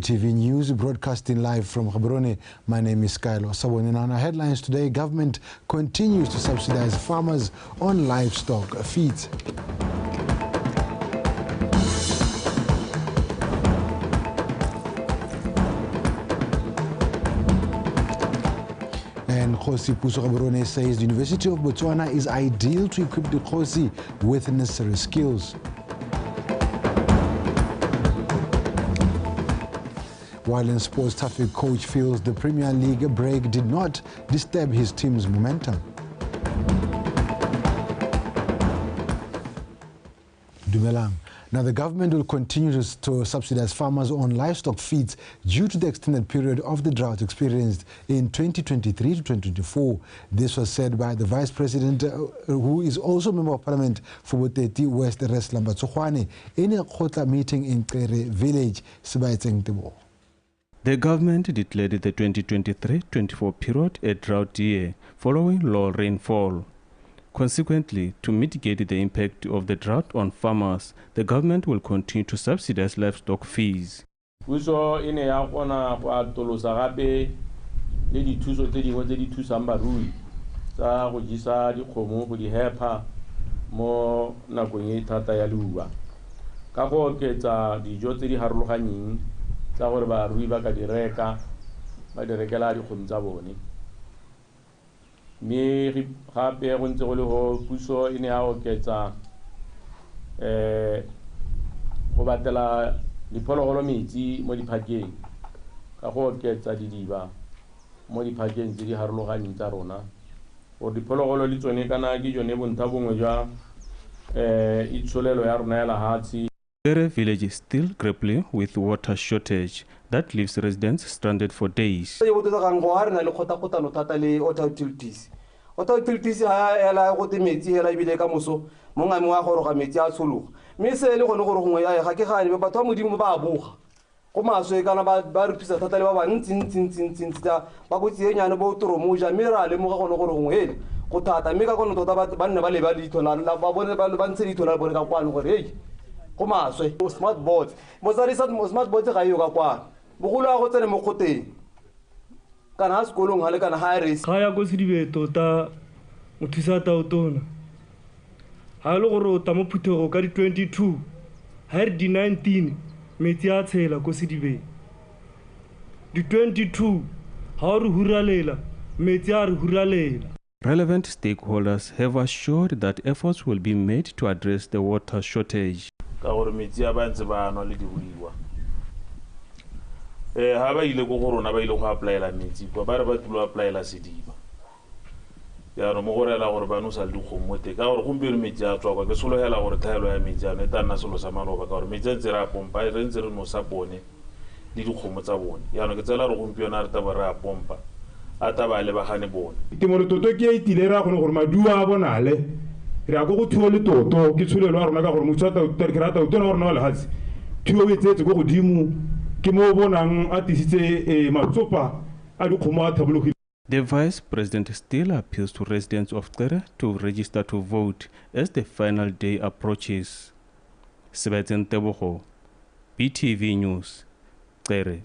TV News broadcasting live from Gaborone. My name is Kylo Sabon. And on our headlines today, government continues to subsidize farmers on livestock feeds. And Kgosi Puso Gaborone says the University of Botswana is ideal to equip the Kgosi with necessary skills. While in sports, Taufik coach feels the Premier League break did not disturb his team's momentum. Dumelang. Now, the government will continue to subsidize farmers on livestock feeds due to the extended period of the drought experienced in 2023 to 2024. This was said by the Vice President, who is also a Member of Parliament for Boteti West, Reslamba Tsokhwane, in a Khotla meeting in Kere Village, Sibaitseng Tebo. The government declared the 2023-24 period a drought year following low rainfall. Consequently, to mitigate the impact of the drought on farmers, the government will continue to subsidize livestock fees. Puso ine ya kgona go atolosa gape le dithuso tse dingwe tse di thusang barui tsa go jisa dikgomo go di hepa mo nakong e thata ya leuba ka go oketsa dijo tse di harologanyeng tsa gore barui ba ka di reka ba di rekela dikgomo tsa bone. Mme gape go ntse go le go puso e ne ya oketsa go batela diphologolo metsi mo diphakeng ka go oketsa didiba mo diphakeng tse di harologaneng tsa rona gore diphologolo le tsone kana ke jone bontsha bongwe jwa itsholelo ya rona ya lahatsi. Kere village is still grappling with water shortage that leaves residents stranded for days. Smart boards. Smart boards ga yo ka kwa. Bogolo a go tsene mo khoteng. Kana ha sekolong hale kana high risk. Ga ya go sidibe tota mothusa tautona. Ha le gore o ta mo phuthego ka di 22. Ha di 19 metsi a tshela go sidibe. Di 22 ha re huralela metsi a re huralela. Relevant stakeholders have assured that efforts will be made to address the water shortage. Ka gore metsi a bantse ba no le dibuiwa ha ba ile go rona ba ile go applyela metsi kwa ba re ba tulo applyela sediba ya no mo gorela gore ba no sa le dikgomote ka gore gompieno metsi a tswa kwa ke solohela gore thaelo ya metsi a ne ta nna selo sa maloba ka gore metsi a ntse ra pompa re ntse re no sa bone le dikgomo tsa bone ya no ke tsela re gompieno a re ta ba ra pompa a ta ba le bagane bone timoro toto ke itile ra gone gore madua a bonale re a go thuo le toto ke tshulelo a rona ka gore motho a terkerata o tona gore no le hatsi thuo e tsetse go godimo ke mo bonang a tisitse matsopa a dikgomo a thabologile. The Vice President still appeals to residents of Kere to register to vote as the final day approaches. Sebastian Tebogo, BTV News, Kere.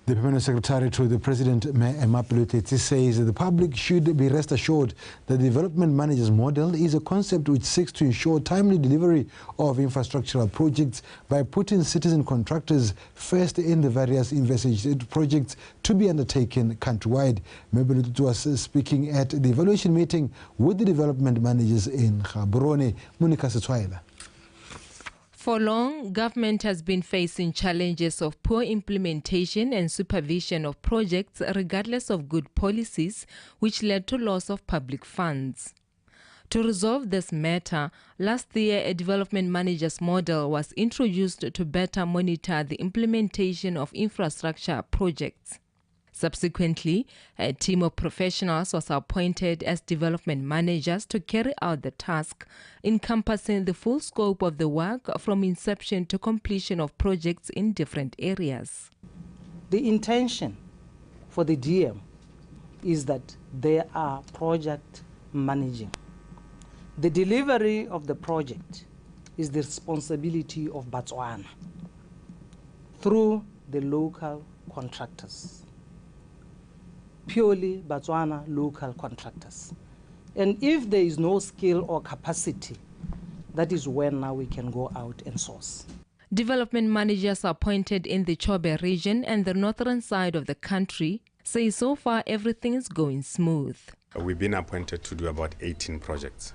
The Permanent Secretary to the President, Emapeluteti, says that the public should be rest assured that the development managers model is a concept which seeks to ensure timely delivery of infrastructural projects by putting citizen contractors first in the various envisaged projects to be undertaken countrywide. Emapeluteti was speaking at the evaluation meeting with the development managers in Gaborone. Monica Setwaila. For long, government has been facing challenges of poor implementation and supervision of projects regardless of good policies, which led to loss of public funds. To resolve this matter, last year a development managers model was introduced to better monitor the implementation of infrastructure projects. Subsequently, a team of professionals was appointed as development managers to carry out the task, encompassing the full scope of the work from inception to completion of projects in different areas. The intention for the DM is that they are project managing. The delivery of the project is the responsibility of BOTSWANA through the local contractors, purely BOTSWANA local contractors. And if there is no skill or capacity, that is when now we can go out and source. Development managers appointed in the Chobe region and the northern side of the country say so far everything is going smooth. We've been appointed to do about 18 projects.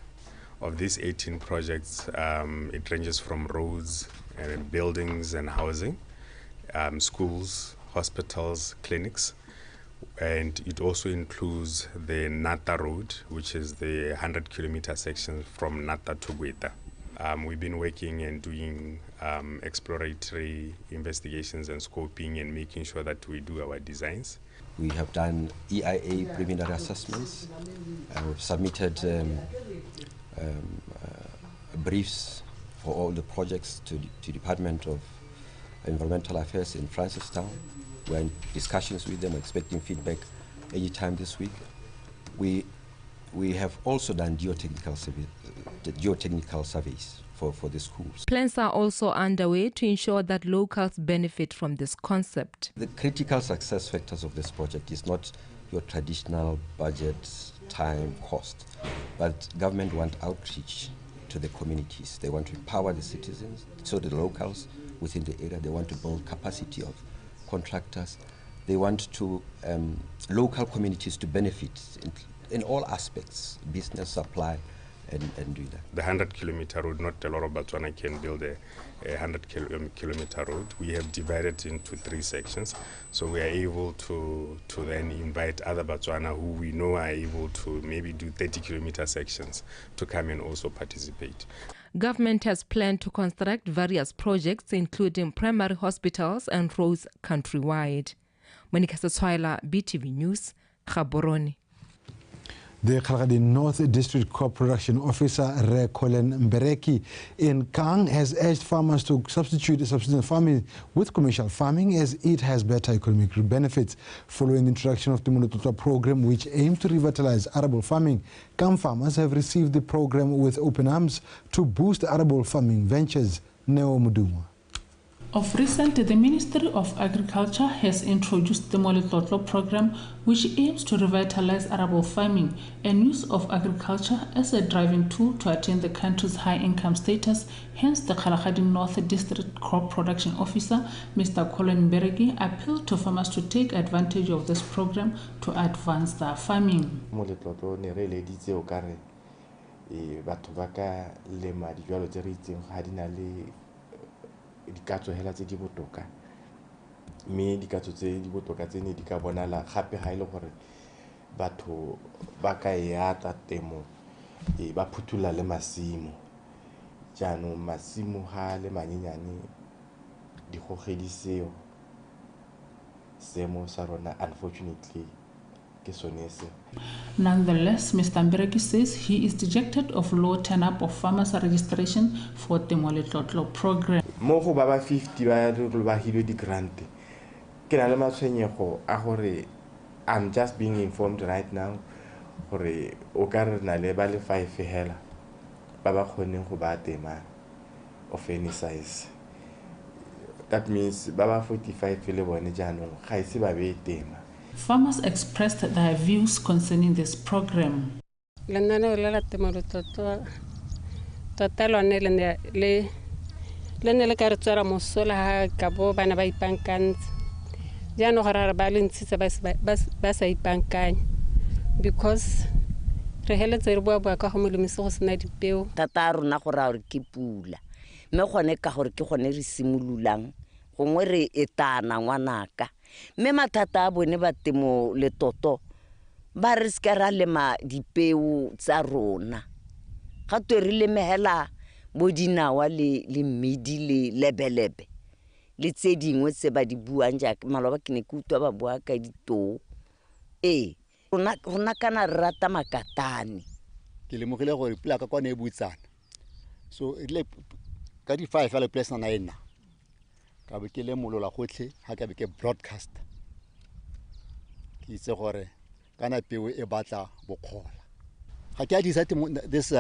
Of these 18 projects, it ranges from roads and buildings and housing, schools, hospitals, clinics, and it also includes the Nata Road, which is the 100-kilometer section from Nata to Gweta. We've been working and doing exploratory investigations and scoping and making sure that we do our designs. We have done EIA preliminary assessments. We've submitted briefs for all the projects to the Department of Environmental Affairs in Francistown. We're in discussions with them, expecting feedback anytime this week. We have also done geotechnical surveys for the schools. Plans are also underway to ensure that locals benefit from this concept. The critical success factors of this project is not your traditional budget, time, cost, but government want outreach to the communities. They want to empower the citizens, so the locals within the area. They want to build capacity of contractors. They want to local communities to benefit in all aspects, business, supply, and do that. The 100-kilometer road, not a lot of BOTSWANA can build a 100-kilometer road. We have divided into 3 sections, so we are able to then invite other BOTSWANA who we know are able to maybe do 30-kilometer sections to come and also participate. Government has planned to construct various projects, including primary hospitals and roads countrywide. Monica Setswaila, BTV News, Gaborone. The Kalahari North District Crop Production Officer Colin Mbereki in Kang has urged farmers to substitute subsistence farming with commercial farming as it has better economic benefits. Following the introduction of the Molototwa program, which aims to revitalize arable farming, Kang farmers have received the program with open arms to boost arable farming ventures. Neo Muduma. Of recent, the Ministry of Agriculture has introduced the Molototwa program, which aims to revitalize arable farming and use of agriculture as a driving tool to attain the country's high income status. Hence, the Kalahari North District Crop Production Officer, Mr. Colin Mbereki, appealed to farmers to take advantage of this program to advance their farming. Molototwa ne re leditse o kare batho ba ka lema dijalo tse re itseng ga di na le dikatso hela tse di botoka, mme dikatso tse di botoka tse ne di ka bonala gape ga ile gore batho ba ka yata temo ba phutula le masimo. Jaanong masimo ha le manyenyane di gogediseo semo sa rona, unfortunately. Nonetheless, Mr. Mbereki says he is dejected of low turn-up of farmers' registration for the Molototwa program. Mo go ba 50 ba ba hilo di grant. Ke na le matshwenyego a gore I'm just being informed right now gore o ka re na le ba le 5 hela ba ba kgoneng go ba tema of any size. That means ba ba 45 le bone jaanong ga ise ba be tema. Farmers expressed their views concerning this program. Because re heletse re bua ka go molomisa go sena dipeo tata rona go ra re ke pula mme gone ka gore ke gone re simololang gongwe re etana ngwanaka mme mathata a bone ba temo le toto ba re ska ra lema dipeo tsa rona ga twe re le mehela bo dinawa le mmidi le lebelebe le tse dingwe tse ba di buang ja maloba ke ne ke utwa ba bua ka ditoo rona kana rata makatane ke le mogile gore pula ka kwane e butsana so ile ka di 5 le place na ena ka be ke le molola gotlhe ha ka be ke broadcast ke itse gore kana peo e batla bokgola ga ke a disa this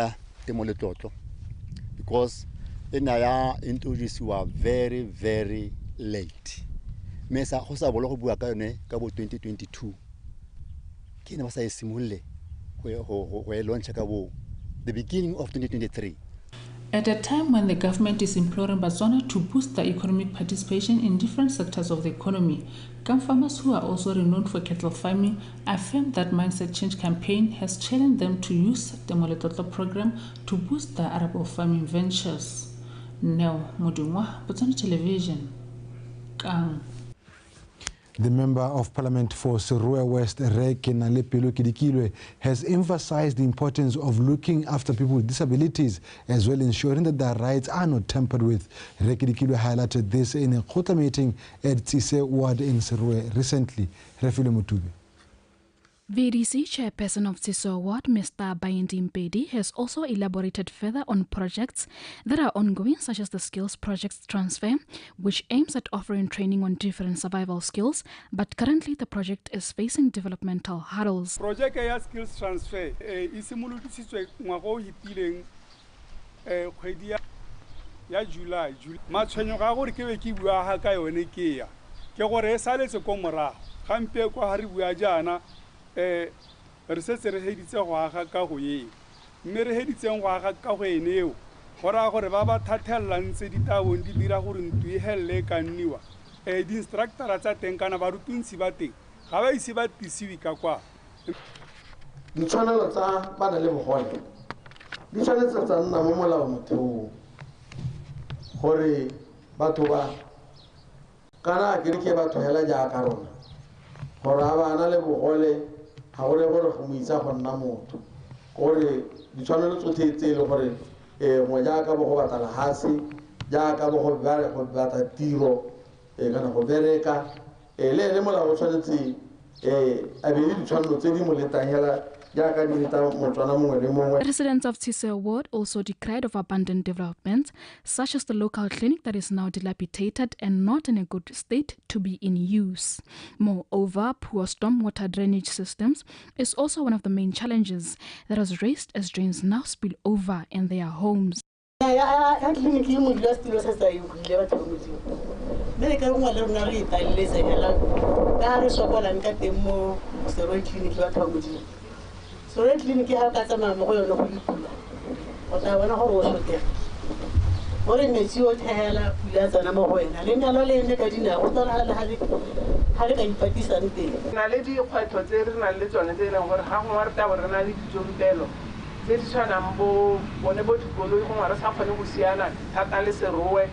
Molototwa because ena ya introduce wa very late mme sa go sa bolo go bua ka yone ka bo 2022 ke ne ba sa e simolle go e launch ka bo the beginning of 2023. At a time when the government is imploring Botswana to boost their economic participation in different sectors of the economy, Gum farmers who are also renowned for cattle farming affirm that Mindset Change campaign has challenged them to use the Moletlotlo program to boost their arable farming ventures. Now, Mudungwa, Botswana Television, Kang. The Member of Parliament for Seruya West, Reke Nalepelo Kidikilwe, has emphasized the importance of looking after people with disabilities, as well ensuring that their rights are not tampered with. Reke Kidikilwe highlighted this in a Kota meeting at Tsise Ward in Seruya recently. Refile Mutube. VDC chairperson of Tsise Ward, Mr. Bayindi Mpedi, has also elaborated further on projects that are ongoing, such as the Skills Projects Transfer, which aims at offering training on different survival skills, but currently the project is facing developmental hurdles. Project ya Skills Transfer isimolodisitswe ngwaga o hitileng kgwedi ya July. Matshwenyo ga gore ke be ke bua ga ka yone ke ya ke gore e saletse ko morago gampe kwa ha re bua jana re setse re heditse go aga ka go ye mme re heditseng go aga ka go eneo gora gore ba ba thathellang tse ditabong di dira gore ntu e helle ka nniwa di instructor tsa teng kana ba rutuntsi ba teng ga ba ise ba tisiwi ka kwa ditshwanelo tsa bana le bogole di tshwanetse tsa nna mo molao motheong gore batho ba kana ke ke batho hela jaaka rona gore bana le bogole ha gore gore go mo itsa go nna motho gore ditshwanelo tsotlhe tse le gore mo jaaka bo go batla hase jaaka bo go batla tiro kana go bereka le molao o tshwanetse a be le ditshwanelo tse di mo letang hela. Residents of Tsise Ward also decried of abandoned developments, such as the local clinic that is now dilapidated and not in a good state to be in use. Moreover, poor stormwater drainage systems is also one of the main challenges that was raised as drains now spill over in their homes. So that clinic ha ka tsama mo go yona go dipula o tla bona gore o sote gore metsi o thela pula tsana mo go yena le nalo le nne ka dina go tsala le ha le ka ipatisa nteng na le di kgwetho tse re na le tsone tse leng gore ga go ngwa re ta bona le ditjobelo tse di tshwanang bo bone bo dikolo go ngwa re sa kgone go siana thata le serowe.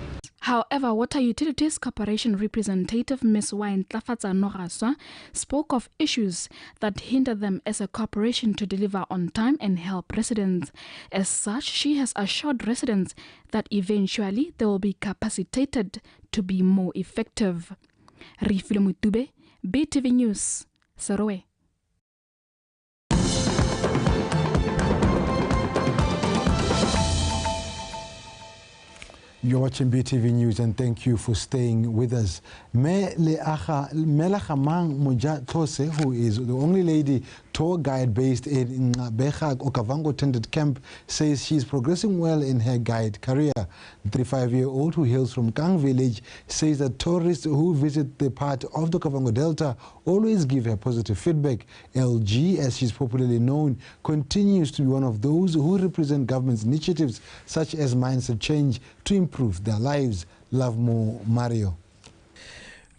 However, Water Utilities Corporation representative Ms. Wine Tlafatsa Nogaswa spoke of issues that hinder them as a corporation to deliver on time and help residents. As such, she has assured residents that eventually they will be capacitated to be more effective. Refile Mutube, BTV News, Seruya. You're watching BTV News and thank you for staying with us. Melachamang Moja Tose, who is the only lady tour guide based in Becha Okavango Tended Camp, says she's progressing well in her guide career. The 35-year-old who hails from Kang village says that tourists who visit the part of the Okavango Delta always give her positive feedback. LG, as she's popularly known, continues to be one of those who represent government's initiatives such as Mindset Change to improve their lives. Love more, Mario.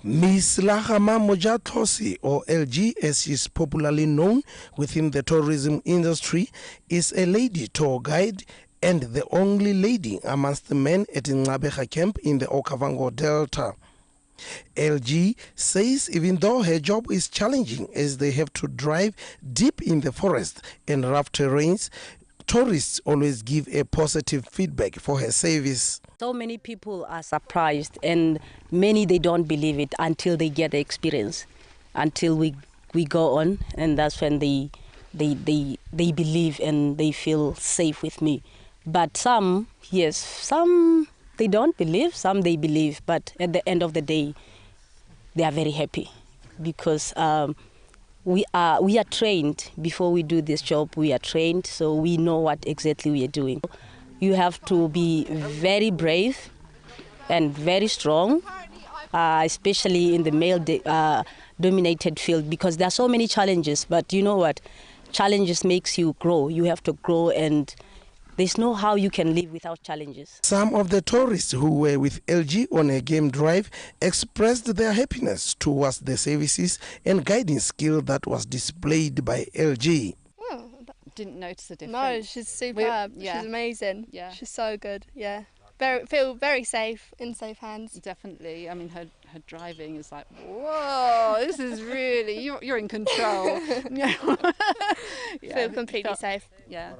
Miss Lahama Mojatosi, or LG as she is popularly known within the tourism industry, is a lady tour guide and the only lady amongst the men at Ngabecha camp in the Okavango Delta. LG says even though her job is challenging as they have to drive deep in the forest and rough terrains, tourists always give a positive feedback for her service. So many people are surprised and many they don't believe it until they get the experience, until we go on, and that's when they believe and they feel safe with me. But some, yes, some they don't believe, some they believe, but at the end of the day they are very happy because we are trained before we do this job. We are trained, so we know what exactly we are doing. You have to be very brave and very strong especially in the male-dominated field, because there are so many challenges. But you know what? Challenges makes you grow. You have to grow, and there's no how you can live without challenges. Some of the tourists who were with LG on a game drive expressed their happiness towards the services and guiding skill that was displayed by LG. Didn't notice the difference. No, she's superb. Yeah. She's amazing. Yeah. She's so good. Yeah. Feel very safe, in safe hands. Definitely. I mean, her driving is like, whoa, this is really, you're in control. Feel completely safe. Yeah.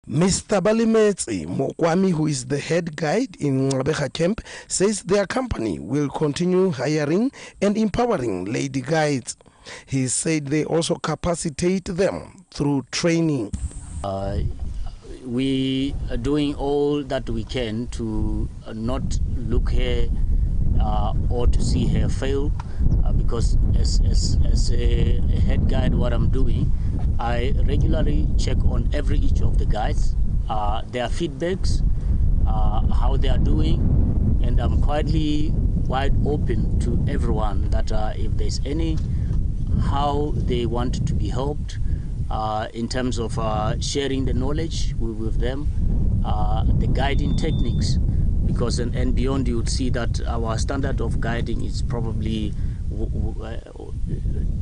Mr. Balimetsi Mokwami, who is the head guide in Ngabeha camp, says their company will continue hiring and empowering lady guides. He said they also capacitate them through training. We are doing all that we can to not look her or to see her fail, because as a head guide, what I'm doing, I regularly check on each of the guides, their feedbacks, how they are doing, and I'm quite open to everyone that if there's any how they want to be helped in terms of sharing the knowledge with them, the guiding techniques, because and beyond, you would see that our standard of guiding is probably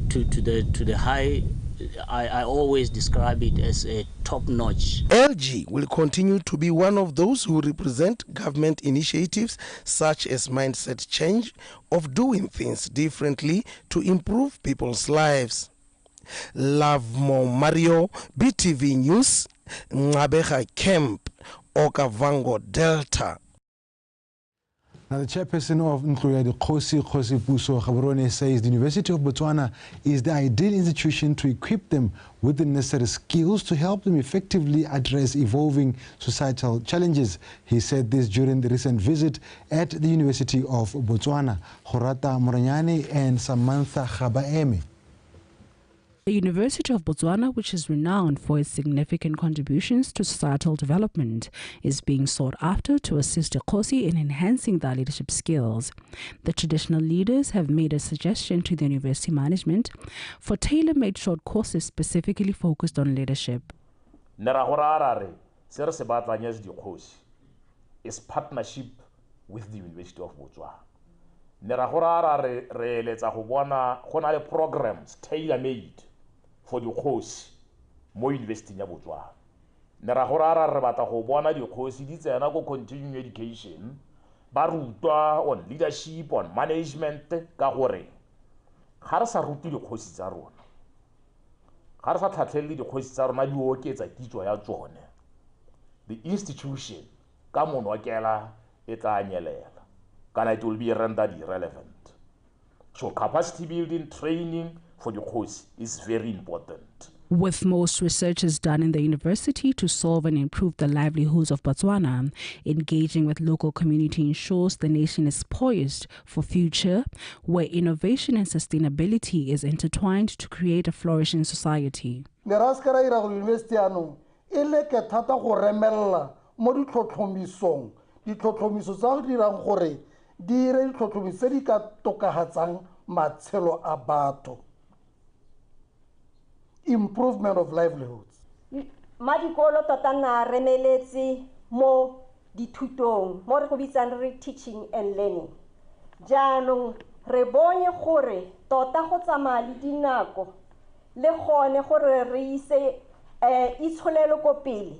to the high. I always describe it as a top-notch. LG will continue to be one of those who represent government initiatives such as mindset change of doing things differently to improve people's lives. Lovemo Mario, BTV News, Ngabeha Camp, Okavango Delta. Now, the chairperson of Nkloya, Kgosi Puso Gaborone, says the University of Botswana is the ideal institution to equip them with the necessary skills to help them effectively address evolving societal challenges. He said this during the recent visit at the University of Botswana. Horata Moranyane and Samantha Khabaeme. The University of Botswana, which is renowned for its significant contributions to societal development, is being sought after to assist Kgosi in enhancing their leadership skills. The traditional leaders have made a suggestion to the university management for tailor-made short courses specifically focused on leadership. Is partnership with the University of Botswana. Programs tailor-made for the course mo university ya Botswana. Nera horara re batla go bona di course di tsena go continuing education ba rutwa on leadership, on management, ka gore ga re sa ruti di course tsa rona, ga re sa tlhatlhelele di course tsa rona di oketsa kitso ya tsone, the institution ka monokela e tla nyelela kana it will be rendered irrelevant. So capacity building, training for the course is very important. With most researches done in the university to solve and improve the livelihoods of Botswana, engaging with local community ensures the nation is poised for future where innovation and sustainability is intertwined to create a flourishing society. Neraskara ira go university ano ile ke thata go remella mo ditlhotlhomisong tsa go dirang gore di re ditlhotlhomiso di ka tokahatsang matshelo a batho. Improvement of livelihoods. Madikolo tota na remeletse mo dithutong mo re go bitsang re teaching and learning. Jaanong re bone gore tota go tsamaya le dinako le gone gore re ise itsholelo ko pele.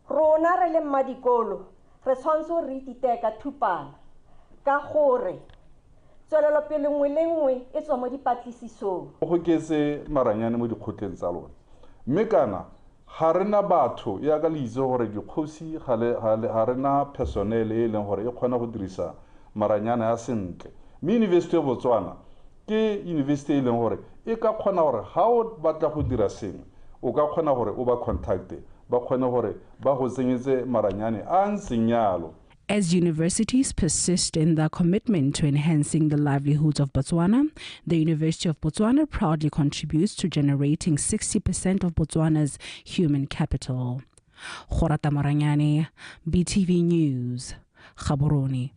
Rona re le madikolo re tshwanetse re ititeka thupana ka gore tswelelo pele nngwe le nngwe e tswa mo dipatlisisong. Go ketse maranyane mo dikgotleng tsa lona, mme kana ga rena batho ya ka le itse gore dikgosi ga rena personnel e leng gore e kgona go dirisa maranyane a sentle. Mme University of Botswana ke university e leng gore e ka kgona gore ga o batla go dira sengwe o ka kgona gore o ba contacte ba kgone gore ba go tsenyetse maranyane a ntseng yalo. As universities persist in their commitment to enhancing the livelihoods of Botswana, the University of Botswana proudly contributes to generating 60% of Botswana's human capital. Horata Moranyane, BTV News, Gaborone.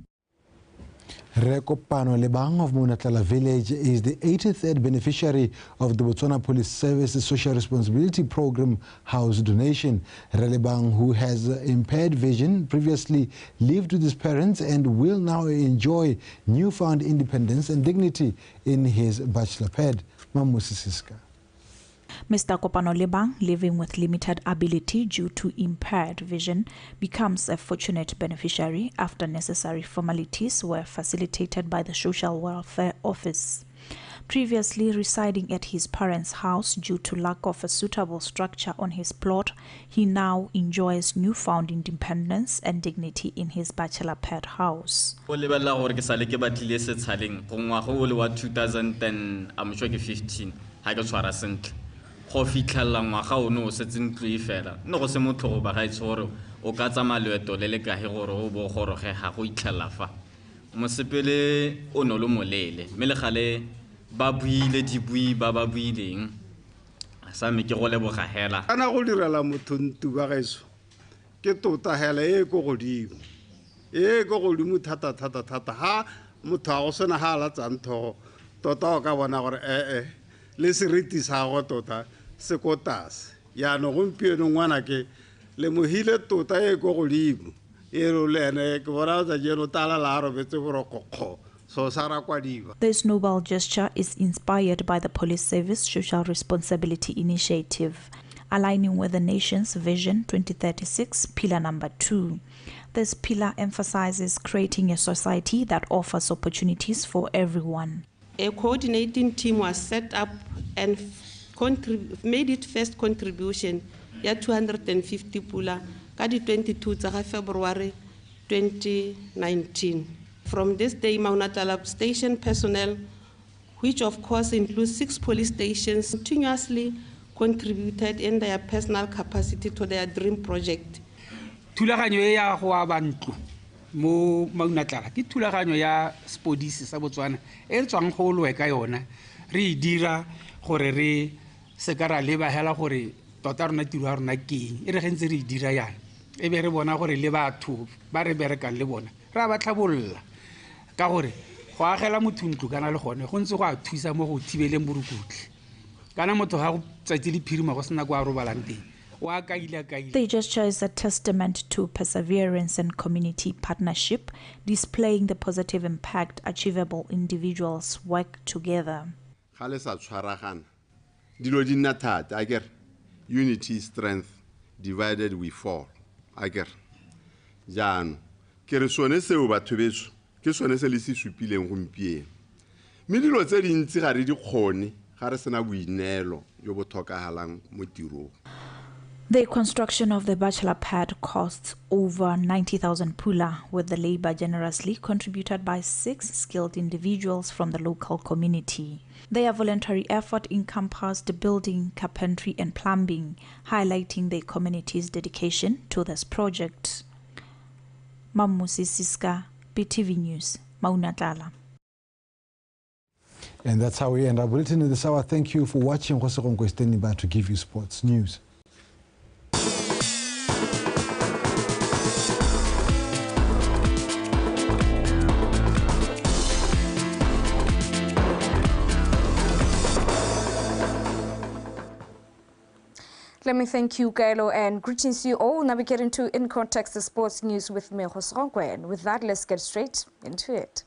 Rekopano Lebang of Munatala Village is the 83rd beneficiary of the Botswana Police Service's Social Responsibility Program house donation. Relebang, who has impaired vision, previously lived with his parents and will now enjoy newfound independence and dignity in his bachelor pad. Mamusi Siska. Mr. Kopano Lebang, living with limited ability due to impaired vision, becomes a fortunate beneficiary after necessary formalities were facilitated by the Social Welfare Office. Previously residing at his parents' house due to lack of a suitable structure on his plot, he now enjoys newfound independence and dignity in his bachelor pad house. 2015 go fitlhella ngwaga o ne o setse ntlo e fela nne go se motho go ba ga itse gore o ka tsamaya leeto le le kae gore o bo goroge ga go itlhella fa mosepele o ne o le molele mme le gale ba buile dibui ba ba buileng sa me ke go leboga hela kana go direla motho ntu ba gaetso ke tota hela e go godimo thata ha motho a go sena ha la tsantho tota o ka bona gore le seriti sa go tota sekotas ya no gompieno ngwana ke le mohile tota e go godimo e ro lene ke bona tsa jeno tala la robetse borokokgo so sara kwadiba. This noble gesture is inspired by the Police Service Social Responsibility Initiative, aligning with the nation's Vision 2036 Pillar Number 2. This pillar emphasizes creating a society that offers opportunities for everyone. A coordinating team was set up and made its first contribution ya 250 pula ka di 22 tsa February 2019. From this day, Maunatala station personnel, which of course includes 6 police stations, continuously contributed in their personal capacity to their dream project. Thulaganyo ya go abantu mo Maunatala ke thulaganyo ya spodisi sa Botswana e tswang go lwe ka yona re dira gore re se ka ra leba hela gore tota rona tiro ya rona keng e re gentse re dira yana e be re bona gore le batho ba re berekang le bona ra ba tlhabolla ka gore go agela motho ntlo kana le gone go ntse go a thusa mo go thibeleng borukutlhi kana motho ga go tsatsi le phirima go sena go a robalang teng. The gesture is a testament to perseverance and community partnership, displaying the positive impact achievable individuals work together. Unity, strength, divided we fall. Jan, ke re sone seo batho beso ke sone se le se supileng gompieno mme dilo tse dintsi ga re di kgone ga re sena boinelo jo bo tlhokagalang mo tirong. The construction of the bachelor pad costs over 90,000 pula, with the labor generously contributed by 6 skilled individuals from the local community. Their voluntary effort encompassed building, carpentry and plumbing, highlighting the community's dedication to this project. Mamusi Siska, BTV News, Maunatala. And that's how we end our bulletin this hour. Thank you for watching. Jose Ronco is standing by to give you sports news. Let me thank you, Kaelo, and greetings to you all. Now we get into In Context the sports news with me, Jose Ronco. And with that, let's get straight into it.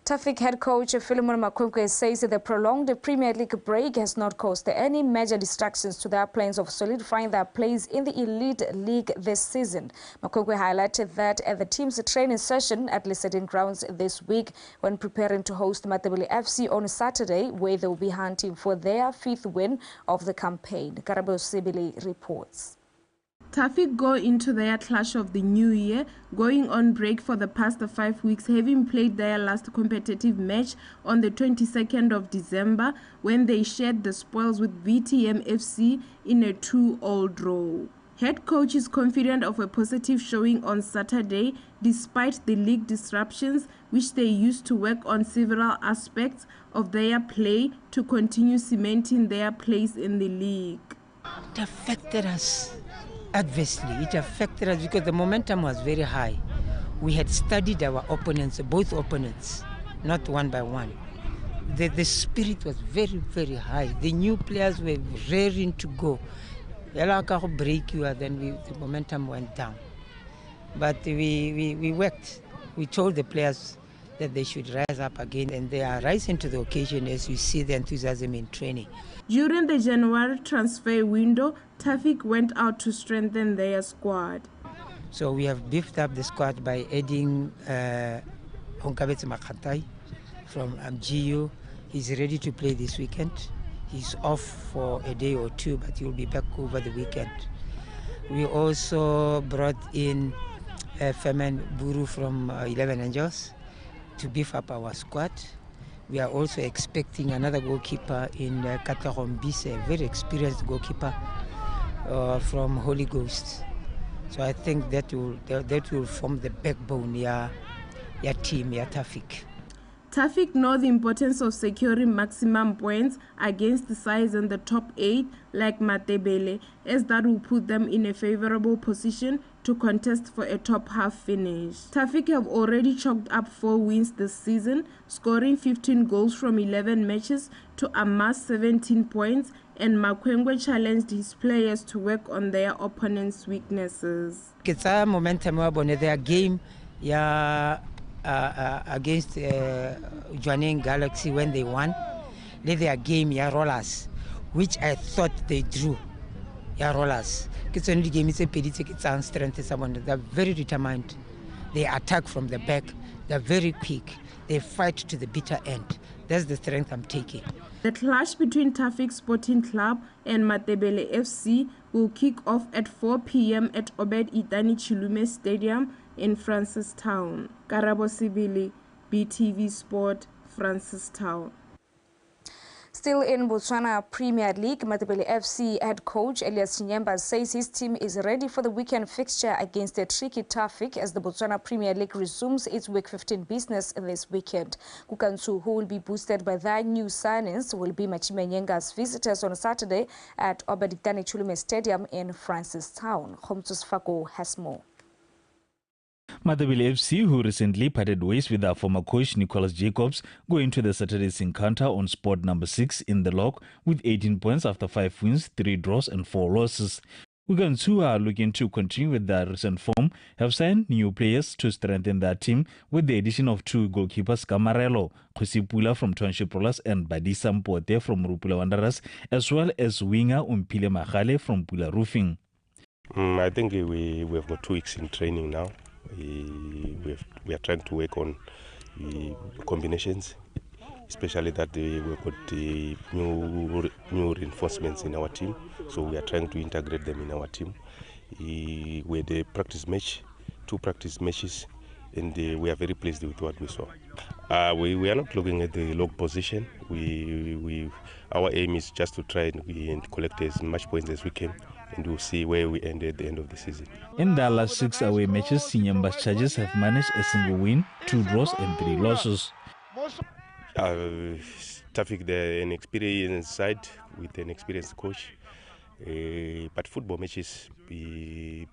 Traffic head coach Philemon Makwenkwe says that the prolonged Premier League break has not caused any major distractions to their plans of solidifying their place in the Elite League this season. Makwenkwe highlighted that at the team's training session at Lisedin Grounds this week when preparing to host Matabele FC on Saturday, where they will be hunting for their 5th win of the campaign. Karabo Sibili reports. Traffic go into their clash of the new year, going on break for the past 5 weeks, having played their last competitive match on the 22nd of December when they shared the spoils with VTM FC in a 2-all draw. Head coach is confident of a positive showing on Saturday despite the league disruptions, which they used to work on several aspects of their play to continue cementing their place in the league. It affected us adversely. It affected us because the momentum was very high. we had studied our opponents, both opponents, not one by one. The spirit was very, very high. The new players were raring to go. Break you, then the momentum went down. But we worked. We told the players that they should rise up again, and they are rising to the occasion as you see the enthusiasm in training. During the January transfer window, Tafik went out to strengthen their squad. So we have beefed up the squad by adding Honkabetse Makhatai from GU. He's ready to play this weekend. He's off for a day or two, but he'll be back over the weekend. We also brought in Femen Buru from 11 Angels to beef up our squad. We are also expecting another goalkeeper in Katarombise, a very experienced goalkeeper from Holy Ghost. So I think that will form the backbone, your team, your Tafik. Tafik know the importance of securing maximum points against the sides in the top 8 like Matebele, as that will put them in a favorable position to contest for a top half finish. Tafik have already chalked up 4 wins this season, scoring 15 goals from 11 matches to amass 17 points, and Makwengwe challenged his players to work on their opponents' weaknesses. It's a momentum about their game, against Joaneng Galaxy when they won. Their game, rollers, which I thought they drew. Rollers. It's only game, it's a pedicity, strength, someone. They're very determined. They attack from the back. They're very quick. They fight to the bitter end. That's the strength I'm taking. The clash between Tafik Sporting Club and Matebele FC will kick off at 4 p.m. at Obed Itani Chilume Stadium in Francistown. Karabo Sibili, BTV Sport, Francistown. Still in Botswana Premier League, Matebele FC head coach Elias Chinyemba says his team is ready for the weekend fixture against the tricky Tafik as the Botswana Premier League resumes its Week 15 business this weekend. Kukansu, who will be boosted by their new signings, will be Machimenyenga's visitors on Saturday at Obaditani Chulume Stadium in Francistown. Homtus Fako has more. Matebele FC, who recently parted ways with their former coach Nicholas Jacobs, go into the Saturday's encounter on spot number 6 in the log with 18 points after 5 wins, 3 draws and 4 losses. Ugans, who are looking to continue with their recent form, have signed new players to strengthen their team with the addition of 2 goalkeepers, Camarello, Khosipula from Township Rollers and Badisa Mpote from Rupula Wanderers, as well as winger Umpile Mahale from Pula Roofing. I think we have got 2 weeks in training now. We are trying to work on combinations, especially that we've got new reinforcements in our team, so we are trying to integrate them in our team. We had a practice match, 2 practice matches, and we are very pleased with what we saw. We are not looking at the log position. Our aim is just to try and collect as much points as we can, and we'll see where we end at the end of the season. In their last 6 away matches, Chinyemba's Chargers have managed a single win, 2 draws and 3 losses. Tafik, they're an experienced side with an experienced coach, but football matches, it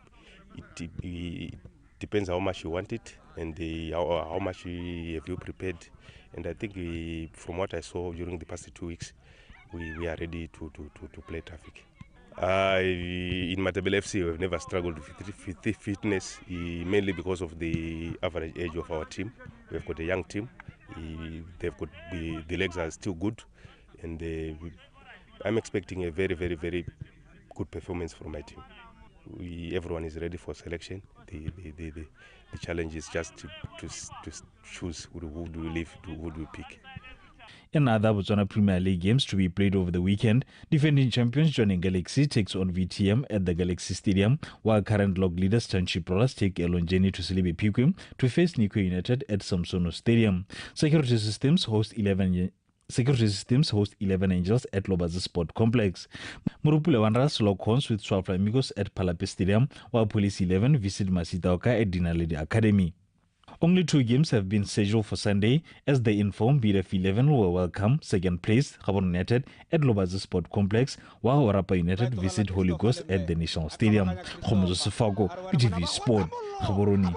depends how much you want it and how much have you prepared. And I think from what I saw during the past 2 weeks, we are ready to play Tafik. In Matebele FC, we've never struggled with fitness, mainly because of the average age of our team. We've got a young team. They've got the legs are still good, and I'm expecting a very, very, very good performance from my team. Everyone is ready for selection. The challenge is just to choose who do we leave, who do we pick. In other Botswana Premier League games to be played over the weekend, defending champions Joaneng Galaxy takes on VTM at the Galaxy Stadium, while current log leaders Township Rollers take a long journey to Silibe Piquim to face Nico United at Samsono Stadium. Security Systems host 11 Angels at Lobaza Sport Complex. Murupule Wanderers lock horns with Swap Flamingos at Palape Stadium, while Police 11 visit Masitaoka at Dinaledi Academy. Only 2 games have been scheduled for Sunday, as the informed BDF 11 will welcome second place Gaborone United at Lobaza Sport Complex, while Orapa United visit Holy Ghost at the National Stadium. Khomozo Sefago, BTV Sport, Gaborone.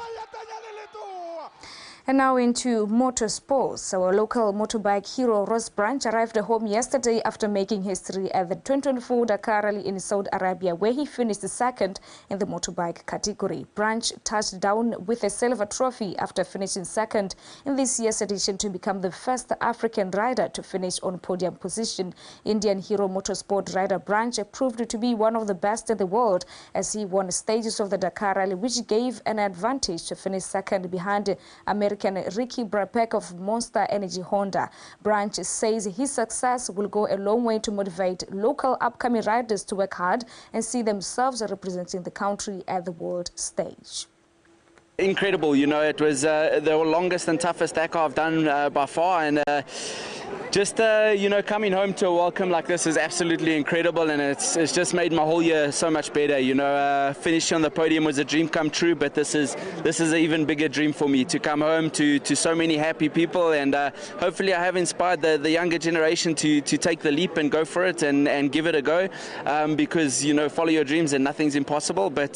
And now into motorsports. Our local motorbike hero Ross Branch arrived home yesterday after making history at the 2024 Dakar Rally in Saudi Arabia, where he finished second in the motorbike category. Branch touched down with a silver trophy after finishing second in this year's edition to become the first African rider to finish on podium position. Indian hero motorsport rider Branch proved to be one of the best in the world as he won stages of the Dakar Rally, which gave an advantage to finish second behind American Ricky Brapek of Monster Energy Honda. Branch says his success will go a long way to motivate local upcoming riders to work hard and see themselves representing the country at the world stage. Incredible, you know, it was the longest and toughest Dakar I've done by far, and just you know, coming home to a welcome like this is absolutely incredible, and it's just made my whole year so much better. You know, finishing on the podium was a dream come true, but this is an even bigger dream for me, to come home to so many happy people, and hopefully I have inspired the younger generation to take the leap and go for it and give it a go, because, you know, follow your dreams and nothing's impossible. But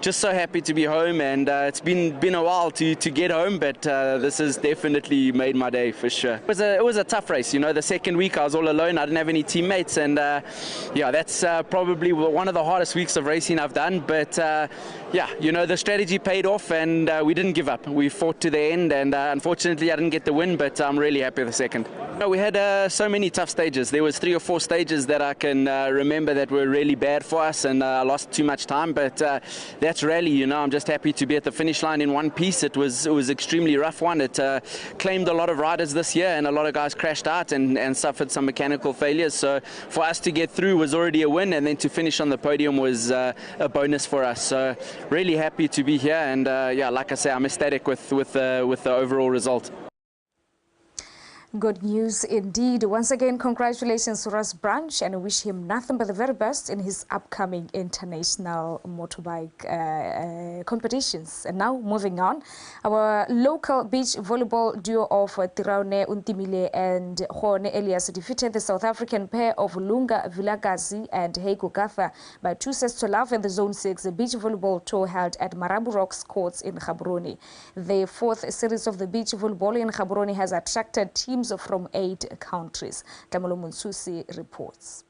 just so happy to be home, and it's been a while to get home, but this has definitely made my day for sure. It was a tough race. You know, the second week I was all alone. I didn't have any teammates, and yeah, that's probably one of the hardest weeks of racing I've done. But yeah, you know, the strategy paid off, and we didn't give up. We fought to the end, and unfortunately I didn't get the win, but I'm really happy with the second. We had so many tough stages. There was 3 or 4 stages that I can remember that were really bad for us, and I lost too much time, but that's rally, you know. I'm just happy to be at the finish line in one piece. It was extremely rough one. It claimed a lot of riders this year, and a lot of guys crashed out and suffered some mechanical failures. So for us to get through was already a win, and then to finish on the podium was a bonus for us. So really happy to be here, and yeah, like I say, I'm ecstatic with the overall result. Good news indeed. Once again, congratulations to Ross Branch, and wish him nothing but the very best in his upcoming international motorbike competitions. And now, moving on, our local beach volleyball duo of Tiraone Untimile and Hone Elias defeated the South African pair of Lunga Vilagazi and Heiko Gatha by 2-0 in the Zone 6 beach volleyball tour held at Marabu Rocks courts in Gaborone. The 4th series of the beach volleyball in Gaborone has attracted teams from 8 countries. Tamalo Munsusi reports.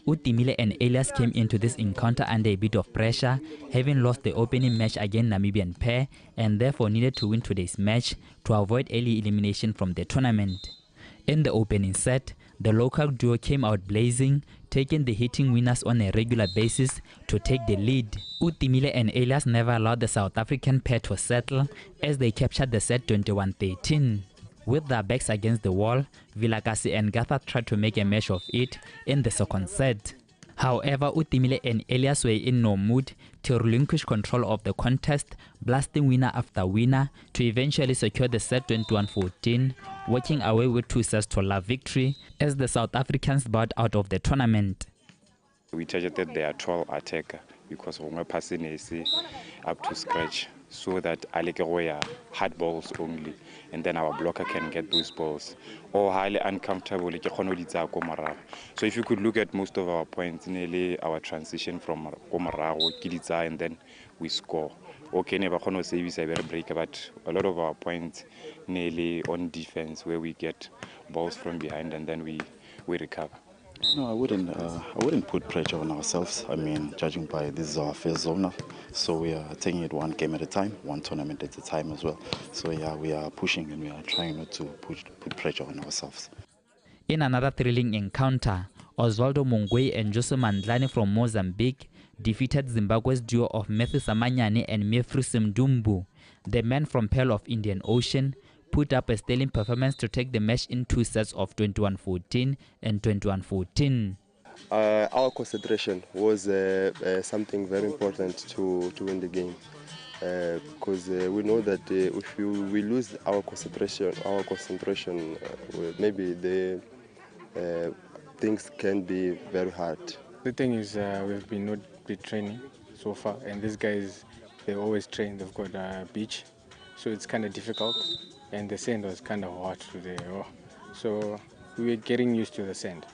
Utimile and Elias came into this encounter under a bit of pressure, having lost the opening match against Namibian pair, and therefore needed to win today's match to avoid early elimination from the tournament. In the opening set, the local duo came out blazing, taking the hitting winners on a regular basis to take the lead. Utimile and Elias never allowed the South African pair to settle as they captured the set 21-13. With their backs against the wall, Vilagasi and Gatha tried to make a match of it in the second set. However, Utimile and Elias were in no mood to relinquish control of the contest, blasting winner after winner to eventually secure the set 21-14, walking away with 2-0 victory as the South Africans bowed out of the tournament. We targeted their 12 attacker because we're passing is up to scratch, so that Alekeroya hard balls only, and then our blocker can get those balls. Or highly uncomfortable, so if you could look at most of our points, nearly our transition from Komarago, Kiliza, and then we score. Okay, never save a break, but a lot of our points nearly on defense, where we get balls from behind and then we recover. No, I wouldn't put pressure on ourselves. I mean, judging by this is our first zone, so we are taking it one game at a time, one tournament at a time as well. So yeah, we are pushing and we are trying not to put pressure on ourselves. In another thrilling encounter, Osvaldo Mungwe and Jose Mandlane from Mozambique defeated Zimbabwe's duo of Matthew Samanyane and Mefru Simdumbu. The men from Pearl of Indian Ocean put up a sterling performance to take the match in 2 sets of 21-14 and 21-14. Our concentration was something very important to win the game, because we know that if we lose our concentration, maybe the things can be very hard. The thing is, we've been not training so far, and these guys, they always train. They've got a beach, so it's kind of difficult. And the sand was kind of hot today, so we were getting used to the sand.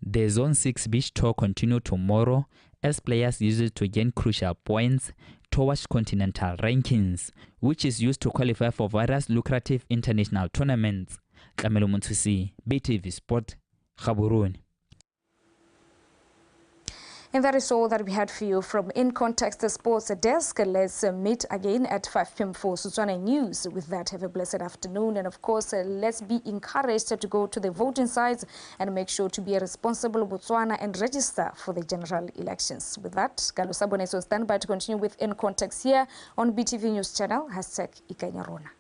The Zone 6 beach tour continued tomorrow as players use it to gain crucial points to towards continental rankings, which is used to qualify for various lucrative international tournaments. Tlamelo Monthusi, BTV Sport, Gaborone. And that is all that we had for you from In Context, the Sports Desk. Let's meet again at 5 p.m. for Botswana News. With that, have a blessed afternoon. And of course, let's be encouraged to go to the voting sites and make sure to be a responsible Botswana and register for the general elections. With that, Galo Sabone is on standby to continue with In Context here on BTV News channel, #Ikanyarona.